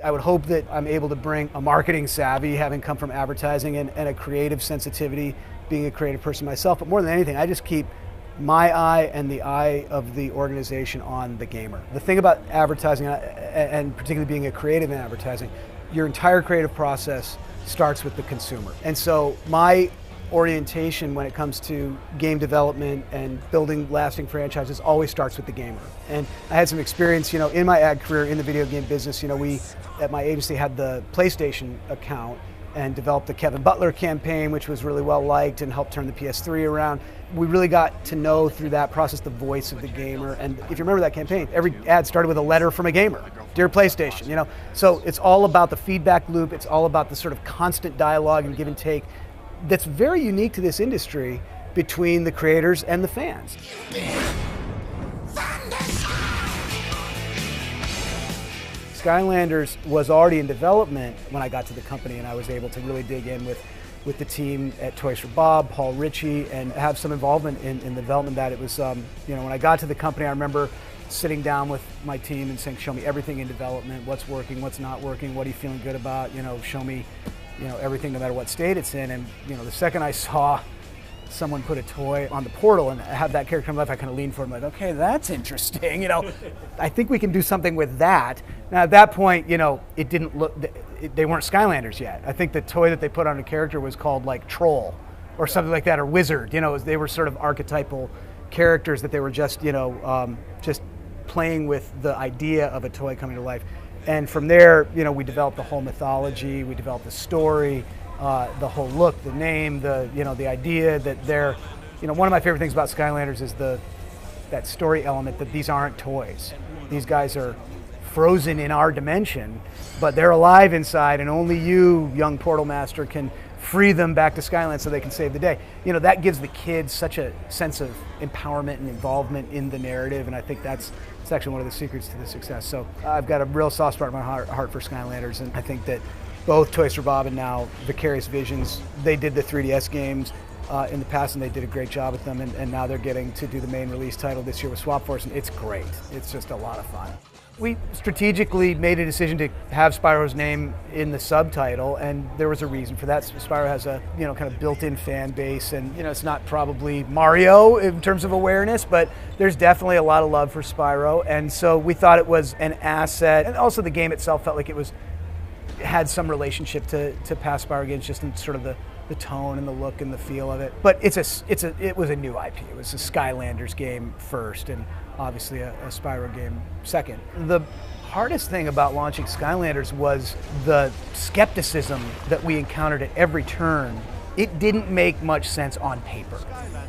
I would hope that I'm able to bring a marketing savvy, having come from advertising, and a creative sensitivity, being a creative person myself. But more than anything, I just keep my eye and the eye of the organization on the gamer. The thing about advertising, and particularly being a creative in advertising, your entire creative process starts with the consumer. And so my orientation when it comes to game development and building lasting franchises always starts with the gamer. And I had some experience, in my ad career in the video game business. We at my agency had the PlayStation account and developed the Kevin Butler campaign, which was really well liked and helped turn the PS3 around. We really got to know through that process the voice of the gamer. And if you remember that campaign, every ad started with a letter from a gamer. Dear PlayStation, So it's all about the feedback loop. It's all about the sort of constant dialogue and give and take that's very unique to this industry between the creators and the fans. Skylanders was already in development when I got to the company, and I was able to really dig in with the team at Toys for Bob, Paul Ritchie, and have some involvement in the development of that. It was, when I got to the company, I remember sitting down with my team and saying, show me everything in development, what's working, what's not working, what are you feeling good about, show me everything no matter what state it's in. And the second I saw someone put a toy on the portal and have that character come to life, I kind of leaned forward and like, okay, that's interesting. I think we can do something with that. Now at that point, it didn't look, they weren't Skylanders yet. I think the toy that they put on a character was called like Troll or something like that, or Wizard. They were sort of archetypal characters that they were just, just playing with the idea of a toy coming to life. And from there, we developed the whole mythology, we developed the story, the whole look, the name, the idea that they're, one of my favorite things about Skylanders is that story element that these aren't toys. These guys are frozen in our dimension, but they're alive inside, and only you, young Portal Master, can free them back to Skyland so they can save the day. That gives the kids such a sense of empowerment and involvement in the narrative, and I think it's actually one of the secrets to the success. So I've got a real soft spot in my heart for Skylanders, and I think that both Toys for Bob and now Vicarious Visions, they did the 3DS games in the past, and they did a great job with them, and now they're getting to do the main release title this year with Swap Force, and it's great. It's just a lot of fun. We strategically made a decision to have Spyro's name in the subtitle, and there was a reason for that. Spyro has a kind of built-in fan base, and it's not probably Mario in terms of awareness, but there's definitely a lot of love for Spyro, and so we thought it was an asset, and also the game itself felt like it had some relationship to past Spyro games, just in sort of the tone and the look and the feel of it. But it was a new IP. It was a Skylanders game first, and obviously a Spyro game second. The hardest thing about launching Skylanders was the skepticism that we encountered at every turn. It didn't make much sense on paper.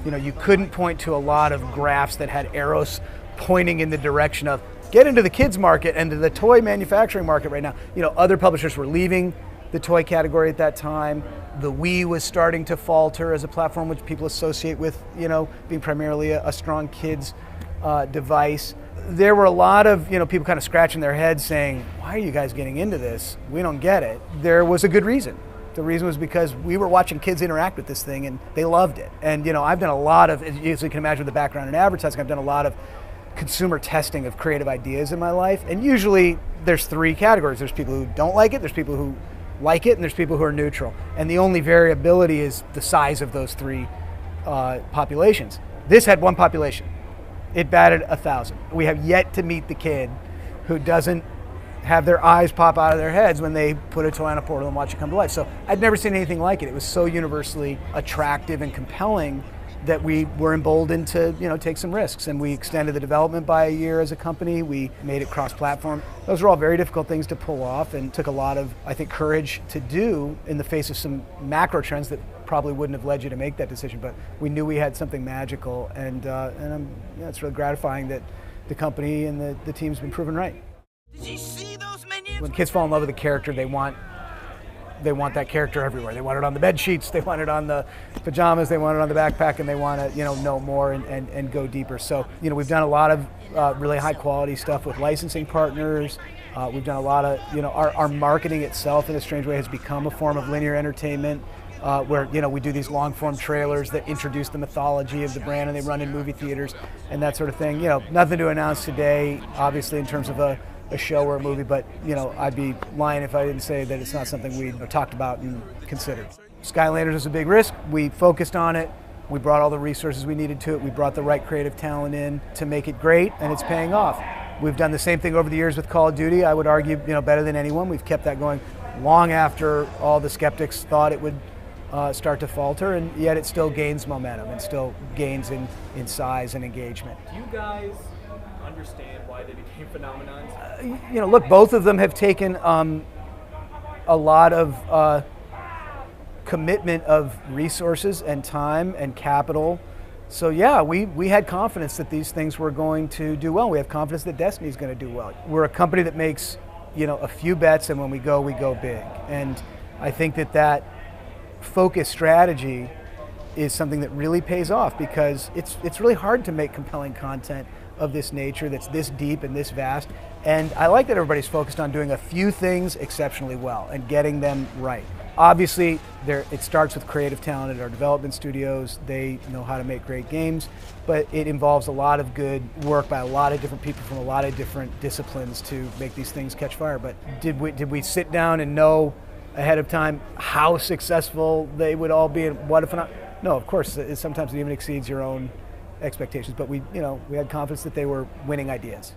You couldn't point to a lot of graphs that had arrows pointing in the direction of get into the kids market and to the toy manufacturing market right now. Other publishers were leaving the toy category at that time. The Wii was starting to falter as a platform which people associate with, being primarily a strong kids device. There were a lot of, people kind of scratching their heads saying, why are you guys getting into this? We don't get it. There was a good reason. The reason was because we were watching kids interact with this thing and they loved it. And, I've done a lot of, as you can imagine with the background in advertising, I've done a lot of consumer testing of creative ideas in my life. And usually there's three categories. There's people who don't like it, there's people who like it, and there's people who are neutral. And the only variability is the size of those three populations. This had one population. It batted 1,000. We have yet to meet the kid who doesn't have their eyes pop out of their heads when they put a toy on a portal and watch it come to life. So I'd never seen anything like it. It was so universally attractive and compelling that we were emboldened to, take some risks. And we extended the development by a year as a company. We made it cross-platform. Those were all very difficult things to pull off, and took a lot of, I think, courage to do in the face of some macro trends that probably wouldn't have led you to make that decision. But we knew we had something magical, and it's really gratifying that the company and the team's been proven right. Did you see those minions? When kids fall in love with a character, they want that character everywhere. They want it on the bed sheets, they want it on the pajamas, they want it on the backpack, and they want to know more and go deeper. So we've done a lot of really high quality stuff with licensing partners. We've done a lot of our marketing itself in a strange way has become a form of linear entertainment, where we do these long form trailers that introduce the mythology of the brand, and they run in movie theaters and that sort of thing. Nothing to announce today, obviously, in terms of a a show or a movie, but I'd be lying if I didn't say that it's not something we talked about and considered. Skylanders was a big risk. We focused on it. We brought all the resources we needed to it. We brought the right creative talent in to make it great, and it's paying off. We've done the same thing over the years with Call of Duty. I would argue, better than anyone. We've kept that going long after all the skeptics thought it would start to falter, and yet it still gains momentum and still gains in size and engagement. Do you guys understand why they became phenomenons? Look, both of them have taken a lot of commitment of resources and time and capital. So yeah, we had confidence that these things were going to do well. We have confidence that Destiny's going to do well. We're a company that makes a few bets, and when we go big. And I think that focused strategy is something that really pays off, because it's really hard to make compelling content of this nature that's this deep and this vast. And I like that everybody's focused on doing a few things exceptionally well and getting them right. Obviously, it starts with creative talent at our development studios. They know how to make great games, but it involves a lot of good work by a lot of different people from a lot of different disciplines to make these things catch fire. But did we sit down and know ahead of time how successful they would all be, and what if not? No, of course, sometimes it even exceeds your own expectations, but we had confidence that they were winning ideas.